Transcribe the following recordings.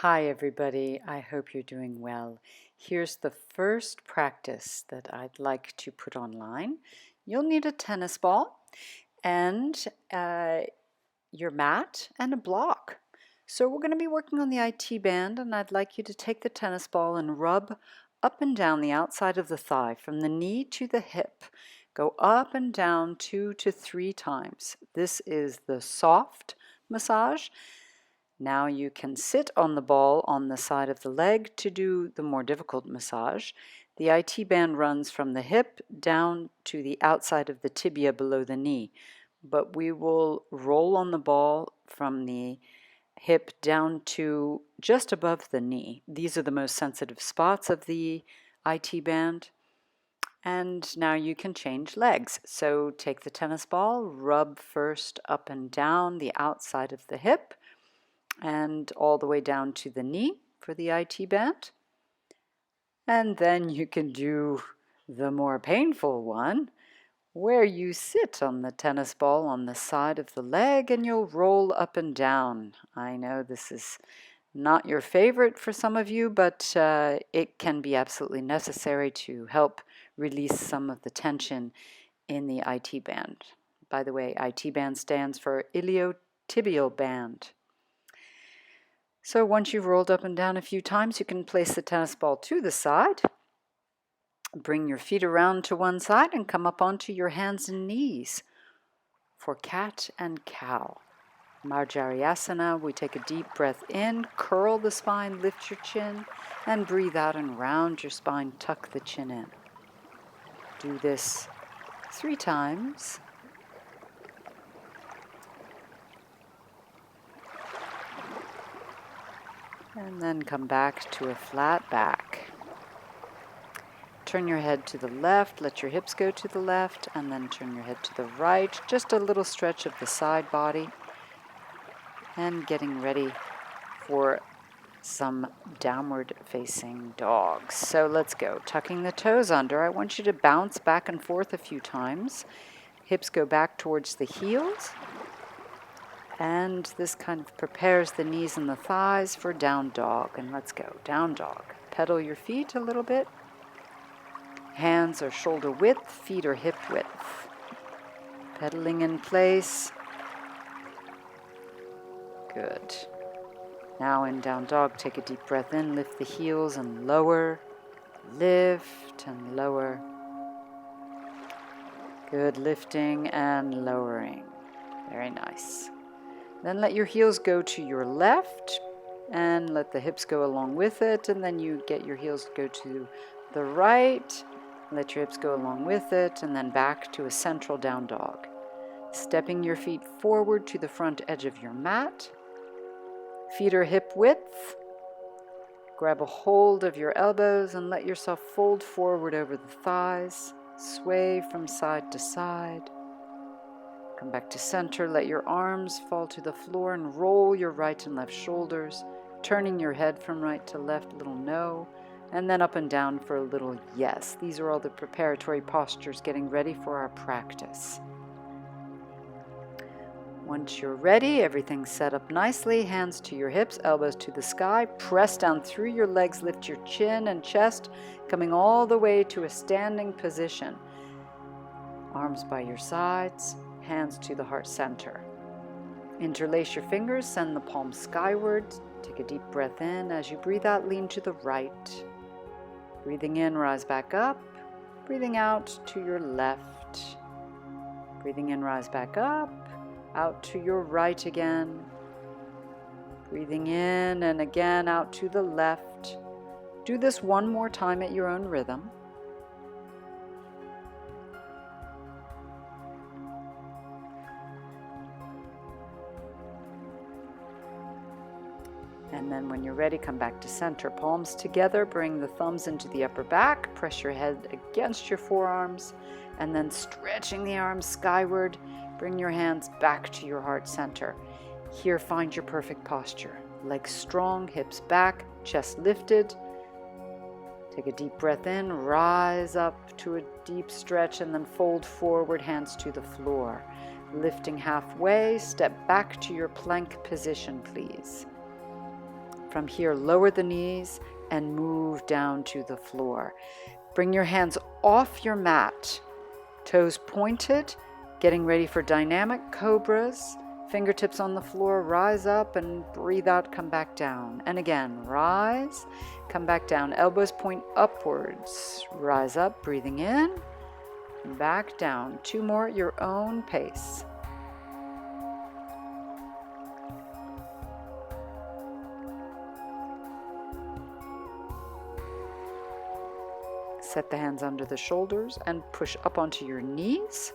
Hi everybody, I hope you're doing well. Here's the first practice that I'd like to put online. You'll need a tennis ball and your mat and a block. So we're going to be working on the IT band, and I'd like you to take the tennis ball and rub up and down the outside of the thigh from the knee to the hip. Go up and down 2 to 3 times. This is the soft massage. Now you can sit on the ball on the side of the leg to do the more difficult massage. The IT band runs from the hip down to the outside of the tibia below the knee, but we will roll on the ball from the hip down to just above the knee. These are the most sensitive spots of the IT band. And now you can change legs. So take the tennis ball, rub first up and down the outside of the hip, and all the way down to the knee for the IT band. And then you can do the more painful one, where you sit on the tennis ball on the side of the leg and you'll roll up and down. I know this is not your favorite for some of you, but it can be absolutely necessary to help release some of the tension in the IT band. By the way, IT band stands for Ilio-Tibial band. So once you've rolled up and down a few times, you can place the tennis ball to the side. Bring your feet around to one side and come up onto your hands and knees for cat and cow. Marjariyasana, we take a deep breath in, curl the spine, lift your chin, and breathe out and round your spine, tuck the chin in. Do this 3 times. And then come back to a flat back. Turn your head to the left, let your hips go to the left, and then turn your head to the right. Just a little stretch of the side body. And getting ready for some downward facing dogs. So let's go. Tucking the toes under. I want you to bounce back and forth a few times. Hips go back towards the heels. And this kind of prepares the knees and the thighs for down dog. And let's go, down dog. Pedal your feet a little bit. Hands are shoulder width, feet are hip width. Pedaling in place. Good. Now in down dog, take a deep breath in, lift the heels and lower. Lift and lower. Good, lifting and lowering. Very nice. Then let your heels go to your left and let the hips go along with it. And then you get your heels to go to the right. Let your hips go along with it. And then back to a central down dog. Stepping your feet forward to the front edge of your mat. Feet are hip width. Grab a hold of your elbows and let yourself fold forward over the thighs. Sway from side to side. Come back to center, let your arms fall to the floor and roll your right and left shoulders, turning your head from right to left, little no, and then up and down for a little yes. These are all the preparatory postures getting ready for our practice. Once you're ready, everything's set up nicely, hands to your hips, elbows to the sky, press down through your legs, lift your chin and chest, coming all the way to a standing position. Arms by your sides. Hands to the heart center. Interlace your fingers, send the palms skyward. Take a deep breath in. As you breathe out, lean to the right. Breathing in, rise back up. Breathing out to your left. Breathing in, rise back up. Out to your right again. Breathing in and again out to the left. Do this one more time at your own rhythm. And then when you're ready, come back to center. Palms together, bring the thumbs into the upper back, press your head against your forearms, and then stretching the arms skyward, bring your hands back to your heart center. Here, find your perfect posture. Legs strong, hips back, chest lifted. Take a deep breath in, rise up to a deep stretch, and then fold forward, hands to the floor. Lifting halfway, step back to your plank position, please. From here, lower the knees and move down to the floor. Bring your hands off your mat, toes pointed, getting ready for dynamic cobras. Fingertips on the floor, rise up and breathe out, come back down. And again, rise, come back down. Elbows point upwards. Rise up, breathing in, back down. 2 more at your own pace. Set the hands under the shoulders and push up onto your knees.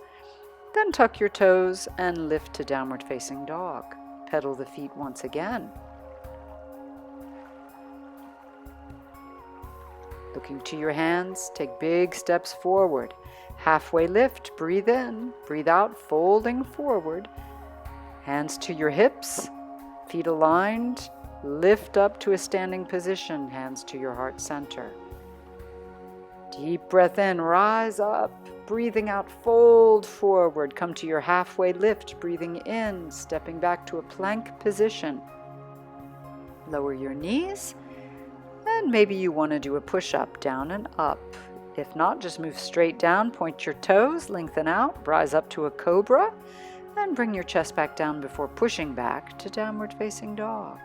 Then tuck your toes and lift to downward facing dog. Pedal the feet once again. Looking to your hands, take big steps forward. Halfway lift, breathe in, breathe out, folding forward. Hands to your hips, feet aligned, lift up to a standing position, hands to your heart center. Deep breath in, rise up, breathing out, fold forward, come to your halfway lift, breathing in, stepping back to a plank position. Lower your knees, and maybe you want to do a push-up, down and up. If not, just move straight down, point your toes, lengthen out, rise up to a cobra, and bring your chest back down before pushing back to downward facing dog.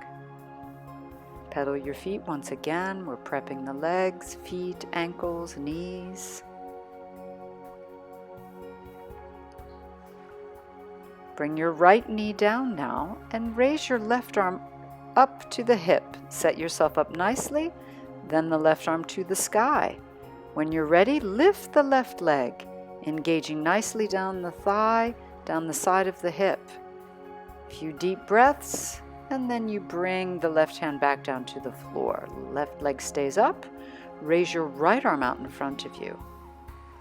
Pedal your feet once again. We're prepping the legs, feet, ankles, knees. Bring your right knee down now and raise your left arm up to the hip. Set yourself up nicely, then the left arm to the sky. When you're ready, lift the left leg, engaging nicely down the thigh, down the side of the hip. A few deep breaths. And then you bring the left hand back down to the floor. Left leg stays up. Raise your right arm out in front of you.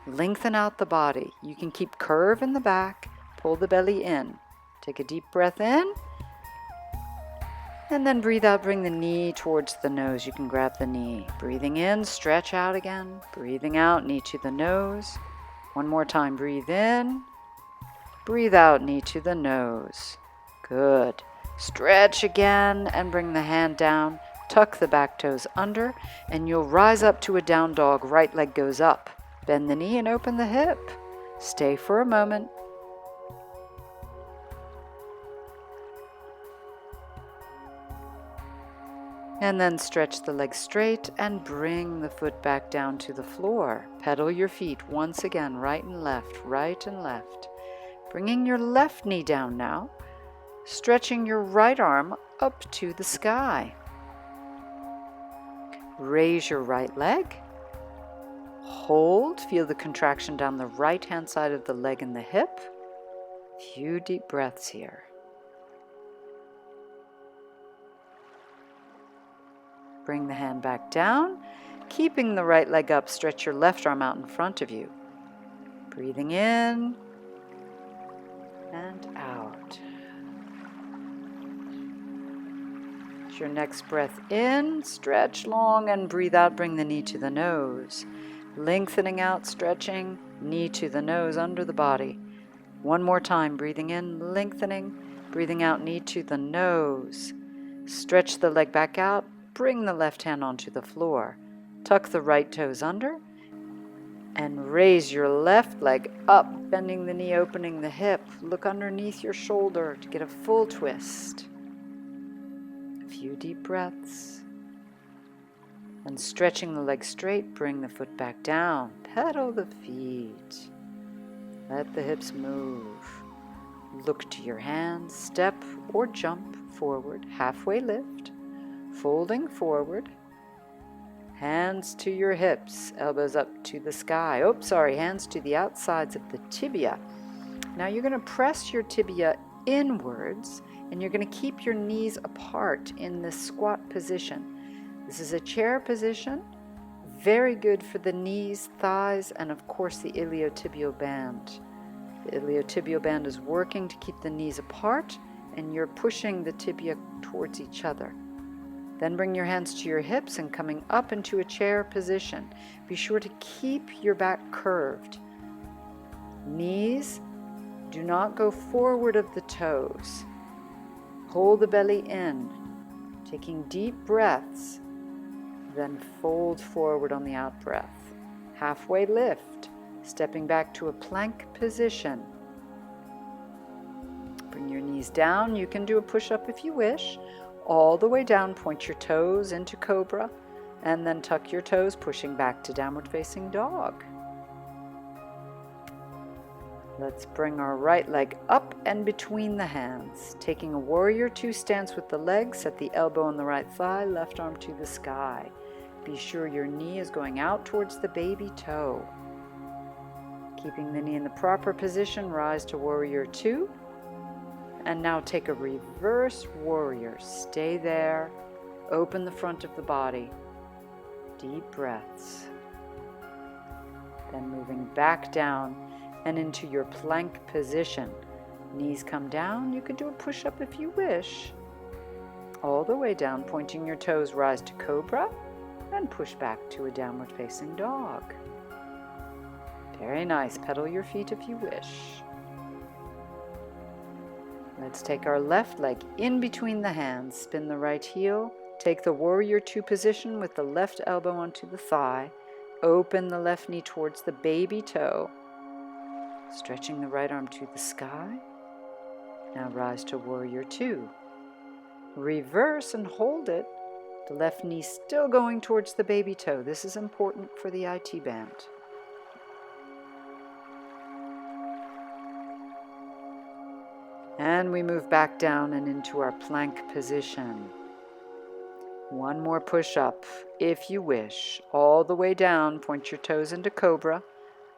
Lengthen out the body. You can keep curve in the back. Pull the belly in. Take a deep breath in. And then breathe out, bring the knee towards the nose. You can grab the knee. Breathing in, stretch out again. Breathing out, knee to the nose. One more time, breathe in. Breathe out, knee to the nose. Good. Stretch again and bring the hand down. Tuck the back toes under and you'll rise up to a down dog. Right leg goes up. Bend the knee and open the hip. Stay for a moment. And then stretch the leg straight and bring the foot back down to the floor. Pedal your feet once again, right and left, right and left. Bringing your left knee down now. Stretching your right arm up to the sky. Raise your right leg. Hold. Feel the contraction down the right hand side of the leg and the hip. Few deep breaths here. Bring the hand back down. Keeping the right leg up, stretch your left arm out in front of you. Breathing in and out. Your next breath in, stretch long and breathe out, bring the knee to the nose. Lengthening out, stretching, knee to the nose, under the body. One more time, breathing in, lengthening, breathing out, knee to the nose. Stretch the leg back out, bring the left hand onto the floor. Tuck the right toes under and raise your left leg up, bending the knee, opening the hip. Look underneath your shoulder to get a full twist. Few deep breaths. And stretching the leg straight, bring the foot back down. Pedal the feet. Let the hips move. Look to your hands. Step or jump forward. Halfway lift. Folding forward. Hands to your hips. Elbows up to the sky. Hands to the outsides of the tibia. Now you're going to press your tibia inwards. And you're going to keep your knees apart in this squat position. This is a chair position, very good for the knees, thighs, and of course the ilio-tibial band. The ilio-tibial band is working to keep the knees apart, and you're pushing the tibia towards each other. Then bring your hands to your hips and coming up into a chair position. Be sure to keep your back curved. Knees do not go forward of the toes. Hold the belly in. Taking deep breaths, then fold forward on the out breath. Halfway lift, stepping back to a plank position. Bring your knees down. You can do a push-up if you wish. All the way down, point your toes into cobra, and then tuck your toes, pushing back to downward facing dog. Let's bring our right leg up and between the hands. Taking a warrior two stance with the legs, set the elbow on the right thigh, left arm to the sky. Be sure your knee is going out towards the baby toe. Keeping the knee in the proper position, rise to warrior two. And now take a reverse warrior. Stay there. Open the front of the body. Deep breaths. Then moving back down and into your plank position. Knees come down. You can do a push-up if you wish. All the way down, pointing your toes, rise to cobra and push back to a downward facing dog. Very nice. Pedal your feet if you wish. Let's take our left leg in between the hands. Spin the right heel. Take the warrior two position with the left elbow onto the thigh. Open the left knee towards the baby toe. Stretching the right arm to the sky. Now rise to warrior two. Reverse and hold it. The left knee still going towards the baby toe. This is important for the IT band. And we move back down and into our plank position. One more push-up, if you wish. All the way down, point your toes into cobra,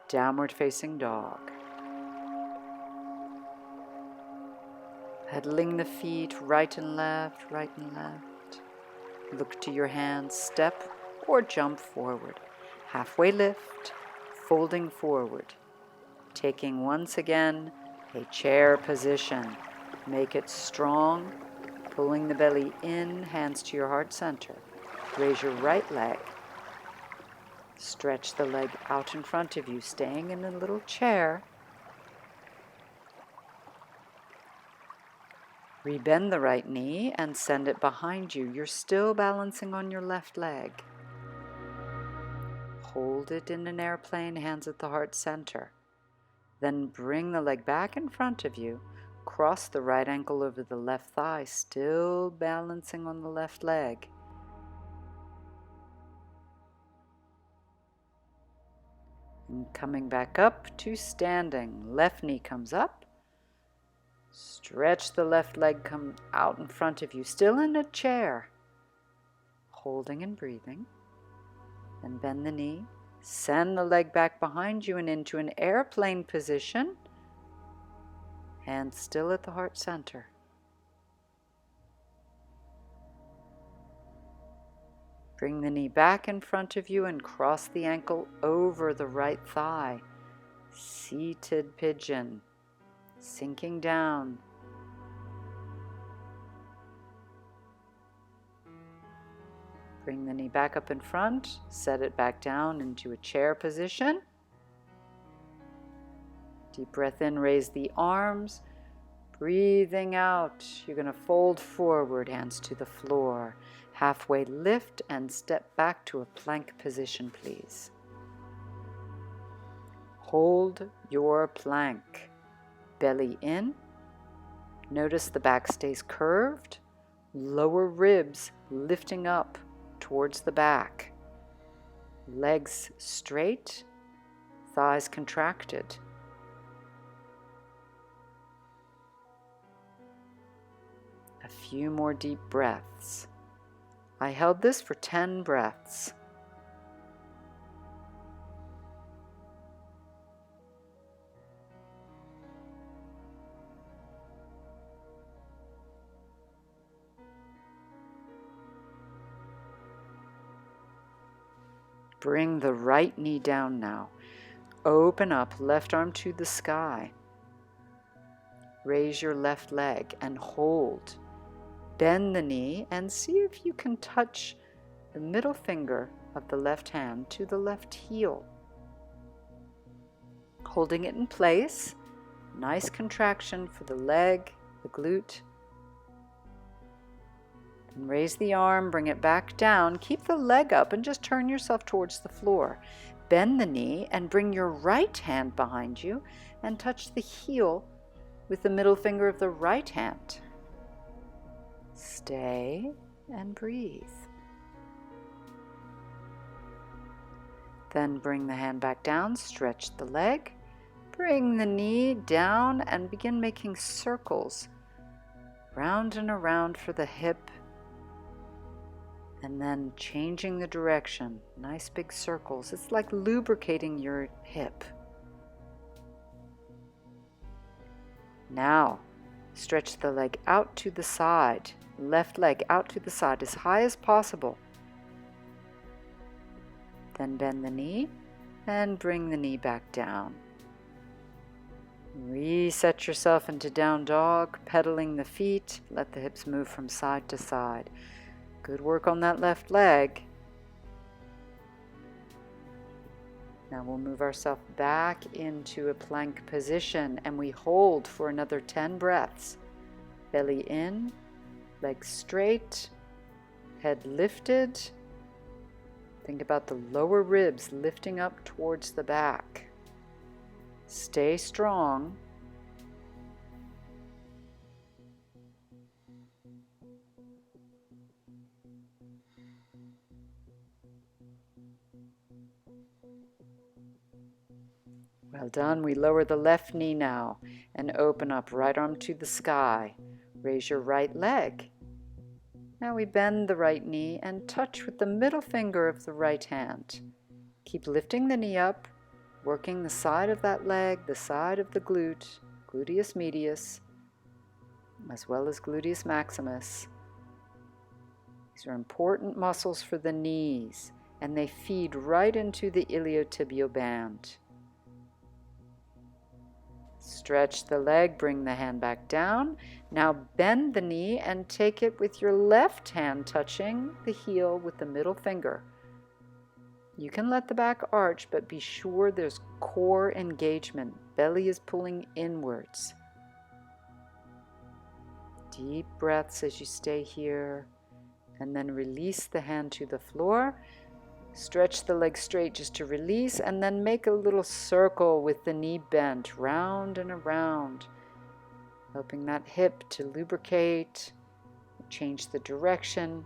downward facing dog. Pedaling the feet right and left, right and left. Look to your hands, step or jump forward. Halfway lift, folding forward. Taking once again a chair position. Make it strong, pulling the belly in, hands to your heart center. Raise your right leg. Stretch the leg out in front of you, staying in a little chair. Rebend the right knee and send it behind you. You're still balancing on your left leg. Hold it in an airplane, hands at the heart center. Then bring the leg back in front of you. Cross the right ankle over the left thigh, still balancing on the left leg. And coming back up to standing. Left knee comes up. Stretch the left leg, come out in front of you, still in a chair. Holding and breathing. Then bend the knee. Send the leg back behind you and into an airplane position. Hands still at the heart center. Bring the knee back in front of you and cross the ankle over the right thigh. Seated pigeon. Sinking down. Bring the knee back up in front, set it back down into a chair position. Deep breath in, raise the arms. Breathing out, you're going to fold forward, hands to the floor. Halfway lift and step back to a plank position, please. Hold your plank. Belly in. Notice the back stays curved. Lower ribs lifting up towards the back. Legs straight. Thighs contracted. A few more deep breaths. I held this for 10 breaths. Bring the right knee down now. Open up, left arm to the sky. Raise your left leg and hold. Bend the knee and see if you can touch the middle finger of the left hand to the left heel. Holding it in place. Nice contraction for the leg, the glute. And raise the arm, bring it back down. Keep the leg up and just turn yourself towards the floor. Bend the knee and bring your right hand behind you and touch the heel with the middle finger of the right hand. Stay and breathe. Then bring the hand back down, stretch the leg, bring the knee down and begin making circles round and around for the hip, and then changing the direction. Nice big circles. It's like lubricating your hip. Now, stretch the leg out to the side, left leg out to the side as high as possible. Then bend the knee and bring the knee back down. Reset yourself into down dog, pedaling the feet. Let the hips move from side to side. Good work on that left leg. Now we'll move ourselves back into a plank position and we hold for another 10 breaths. Belly in, legs straight, head lifted. Think about the lower ribs lifting up towards the back. Stay strong. Well done. We lower the left knee now and open up, right arm to the sky. Raise your right leg. Now we bend the right knee and touch with the middle finger of the right hand. Keep lifting the knee up, working the side of that leg, the side of the glute, gluteus medius, as well as gluteus maximus. These are important muscles for the knees, and they feed right into the ilio-tibial band. Stretch the leg, bring the hand back down. Now bend the knee and take it with your left hand touching the heel with the middle finger. You can let the back arch, but be sure there's core engagement. Belly is pulling inwards. Deep breaths as you stay here, and then release the hand to the floor. Stretch the leg straight just to release, and then make a little circle with the knee bent round and around, helping that hip to lubricate, change the direction.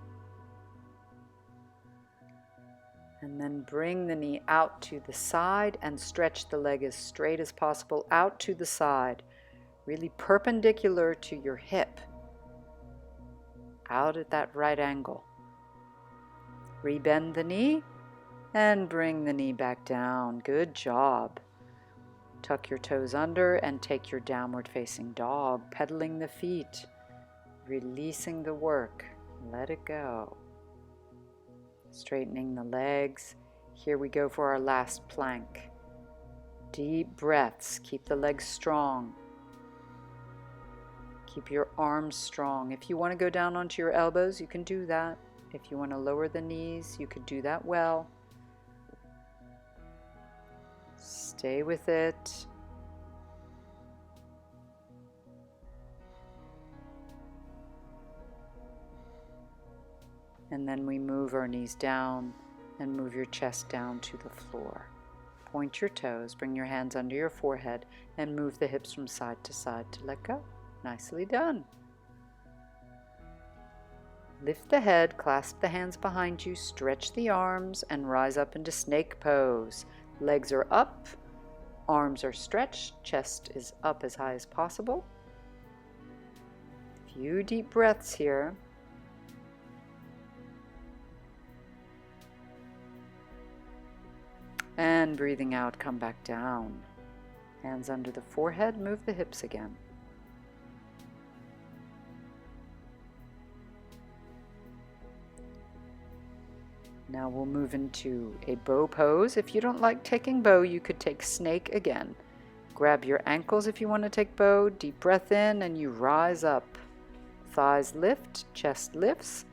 And then bring the knee out to the side and stretch the leg as straight as possible out to the side, really perpendicular to your hip, out at that right angle. Rebend the knee and bring the knee back down. Good job. Tuck your toes under and take your downward facing dog, pedaling the feet, releasing the work. Let it go. Straightening the legs. Here we go for our last plank. Deep breaths. Keep the legs strong. Keep your arms strong. If you want to go down onto your elbows, you can do that. If you want to lower the knees, you could do that well. Stay with it. And then we move our knees down and move your chest down to the floor. Point your toes, bring your hands under your forehead, and move the hips from side to side to let go. Nicely done. Lift the head, clasp the hands behind you, stretch the arms, and rise up into snake pose. Legs are up, arms are stretched, chest is up as high as possible. Few deep breaths here. And breathing out, come back down. Hands under the forehead, move the hips again. Now we'll move into a bow pose. If you don't like taking bow, you could take snake again. Grab your ankles if you want to take bow. Deep breath in and you rise up. Thighs lift, chest lifts.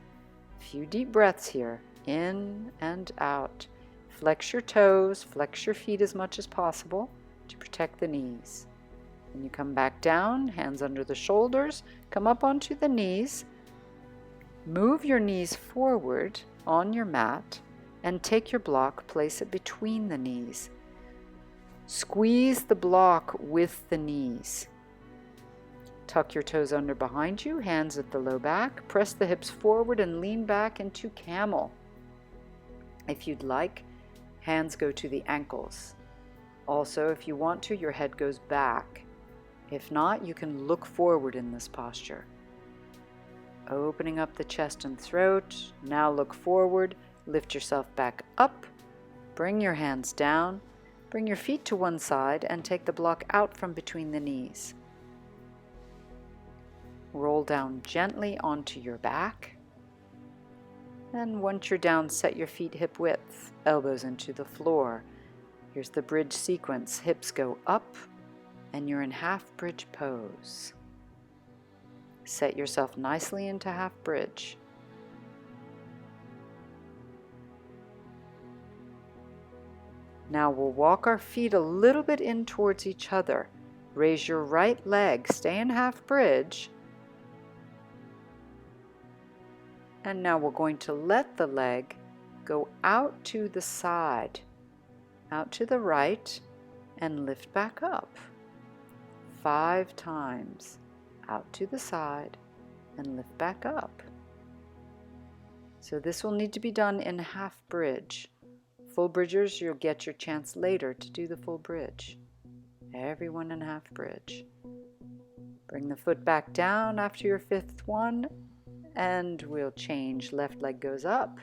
A few deep breaths here. In and out. Flex your toes, flex your feet as much as possible to protect the knees. When you come back down, hands under the shoulders, come up onto the knees. Move your knees forward on your mat and take your block, place it between the knees. Squeeze the block with the knees. Tuck your toes under behind you, hands at the low back. Press the hips forward and lean back into camel. If you'd like, hands go to the ankles. Also, if you want to, your head goes back. If not, you can look forward in this posture. Opening up the chest and throat. Now look forward, lift yourself back up, bring your hands down, bring your feet to one side and take the block out from between the knees. Roll down gently onto your back. And once you're down, set your feet hip width, elbows into the floor. Here's the bridge sequence. Hips go up and you're in half bridge pose. Set yourself nicely into half bridge. Now we'll walk our feet a little bit in towards each other. Raise your right leg, stay in half bridge. And now we're going to let the leg go out to the side, out to the right, and lift back up. 5 times. Out to the side and lift back up. So this will need to be done in half bridge. Full bridgers, you'll get your chance later to do the full bridge. Everyone in half bridge. Bring the foot back down after your 5th one, and we'll change. Left leg goes up,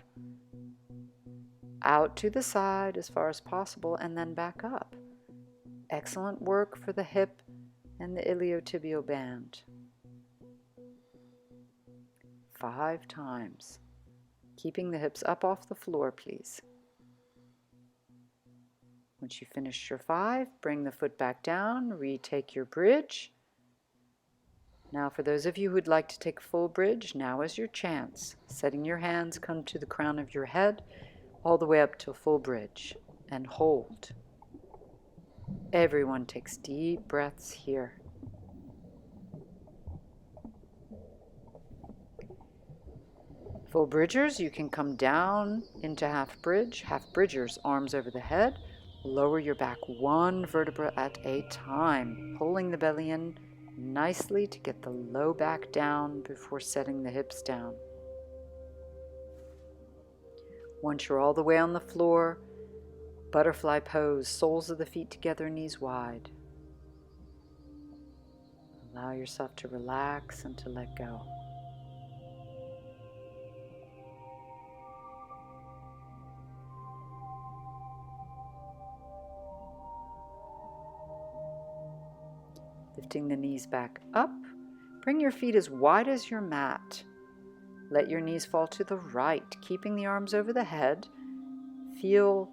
out to the side as far as possible, and then back up. Excellent work for the hip and the ilio-tibial band. 5 times. Keeping the hips up off the floor, please. Once you finish your 5, bring the foot back down, retake your bridge. Now for those of you who'd like to take full bridge, now is your chance. Setting your hands, come to the crown of your head, all the way up to full bridge, and hold. Everyone takes deep breaths here. Full bridgers, you can come down into half bridge. Half bridgers, arms over the head. Lower your back 1 vertebra at a time, pulling the belly in nicely to get the low back down before setting the hips down. Once you're all the way on the floor, butterfly pose, soles of the feet together, knees wide. Allow yourself to relax and to let go. Lifting the knees back up. Bring your feet as wide as your mat. Let your knees fall to the right, keeping the arms over the head. Feel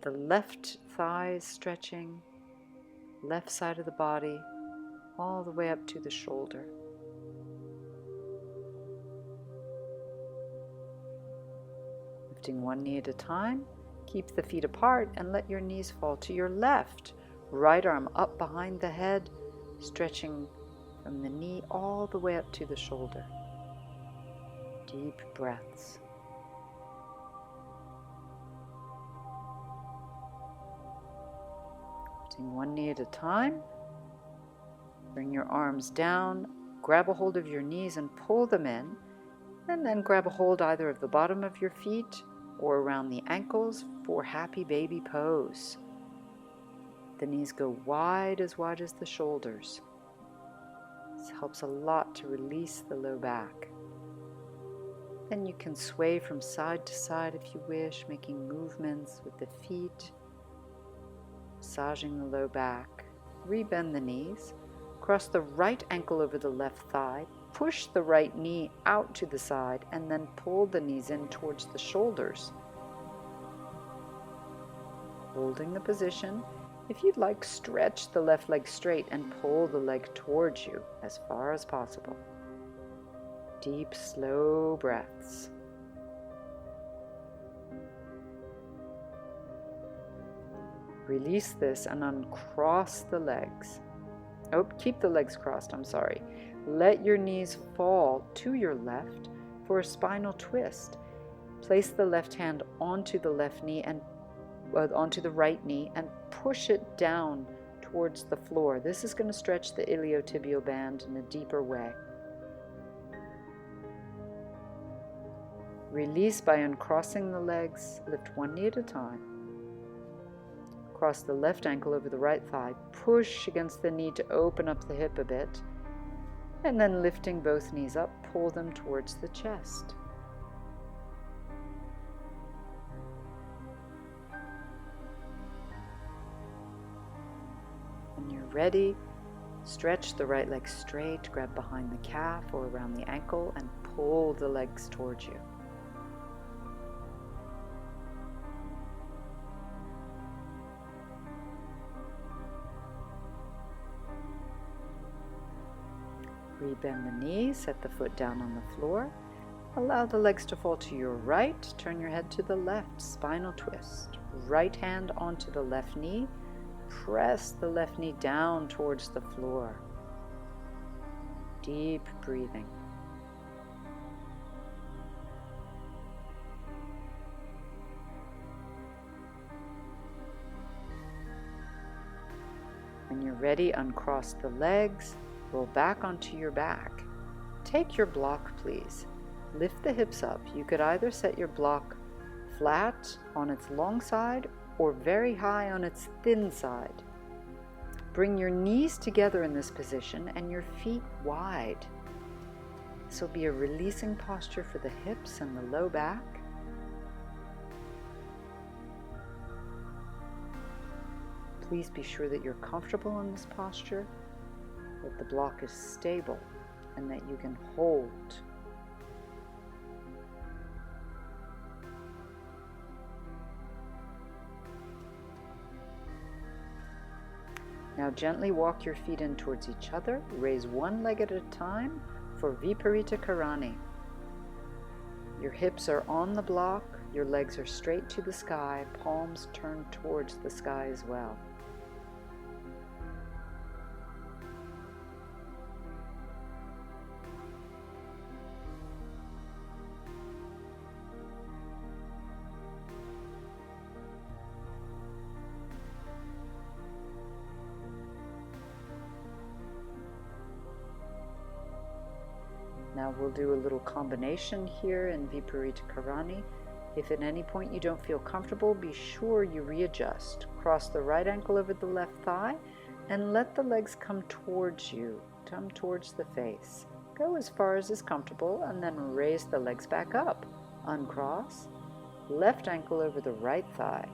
the left thighs stretching, left side of the body, all the way up to the shoulder. Lifting one knee at a time. Keep the feet apart and let your knees fall to your left. Right arm up behind the head, stretching from the knee all the way up to the shoulder. Deep breaths. Lifting one knee at a time. Bring your arms down, grab a hold of your knees and pull them in, and then grab a hold either of the bottom of your feet or around the ankles for happy baby pose. The knees go wide as the shoulders. This helps a lot to release the low back. Then you can sway from side to side if you wish, making movements with the feet, massaging the low back. Rebend the knees, cross the right ankle over the left thigh, push the right knee out to the side, and then pull the knees in towards the shoulders. Holding the position. If you'd like, stretch the left leg straight and pull the leg towards you as far as possible. Deep, slow breaths. Release this and uncross the legs. Oh, keep the legs crossed, I'm sorry. Let your knees fall to your left for a spinal twist. Place the left hand onto the left knee and onto the right knee and push it down towards the floor. This is going to stretch the iliotibial band in a deeper way. Release by uncrossing the legs. Lift one knee at a time. Cross the left ankle over the right thigh. Push against the knee to open up the hip a bit. And then lifting both knees up, pull them towards the chest. When you're ready, stretch the right leg straight, grab behind the calf or around the ankle, and pull the legs towards you. Rebend the knees, set the foot down on the floor. Allow the legs to fall to your right. Turn your head to the left, spinal twist. Right hand onto the left knee. Press the left knee down towards the floor. Deep breathing. When you're ready, uncross the legs. Roll back onto your back. Take your block, please. Lift the hips up. You could either set your block flat on its long side or very high on its thin side. Bring your knees together in this position and your feet wide. This will be a releasing posture for the hips and the low back. Please be sure that you're comfortable in this posture, that the block is stable, and that you can hold. Now gently walk your feet in towards each other. Raise one leg at a time for Viparita Karani. Your hips are on the block, your legs are straight to the sky, palms turned towards the sky as well. Now we'll do a little combination here in Viparita Karani. If at any point you don't feel comfortable, be sure you readjust. Cross the right ankle over the left thigh and let the legs come towards you, come towards the face. Go as far as is comfortable and then raise the legs back up. Uncross, left ankle over the right thigh.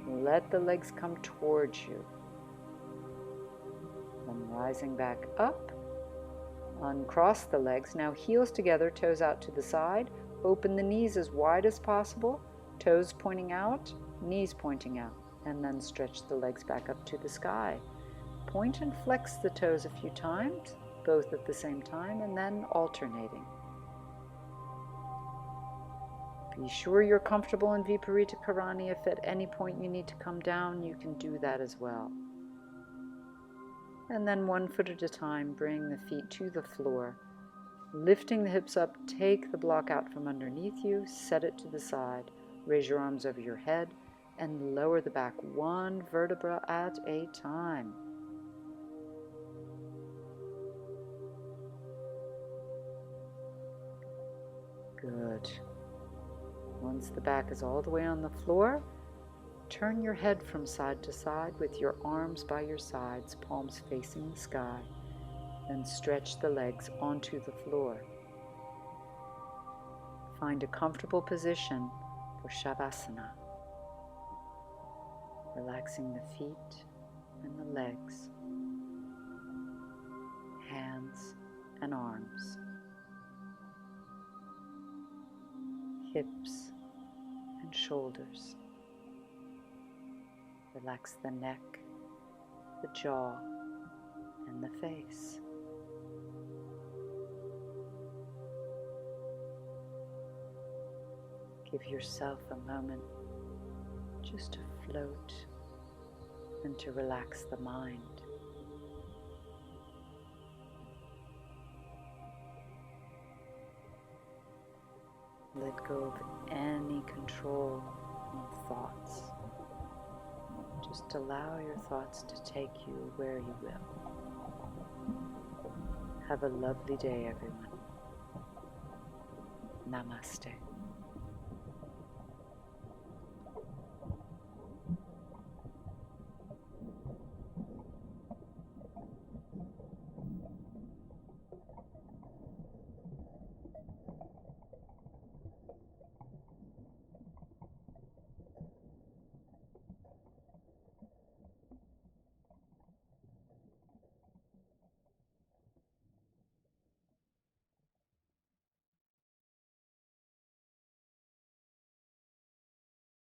Let the legs come towards you. Then rising back up. Uncross the legs. Now heels together, toes out to the side. Open the knees as wide as possible. Toes pointing out, knees pointing out. And then stretch the legs back up to the sky. Point and flex the toes a few times, both at the same time, and then alternating. Be sure you're comfortable in Viparita Karani. If at any point you need to come down, you can do that as well. And then one foot at a time, bring the feet to the floor. Lifting the hips up, take the block out from underneath you, set it to the side. Raise your arms over your head and lower the back one vertebra at a time. Good. Once the back is all the way on the floor, turn your head from side to side with your arms by your sides, palms facing the sky. Then stretch the legs onto the floor. Find a comfortable position for Shavasana. Relaxing the feet and the legs, hands and arms, hips and shoulders. Relax the neck, the jaw, and the face. Give yourself a moment just to float and to relax the mind. Let go of any control of thoughts. Just allow your thoughts to take you where you will. Have a lovely day, everyone. Namaste.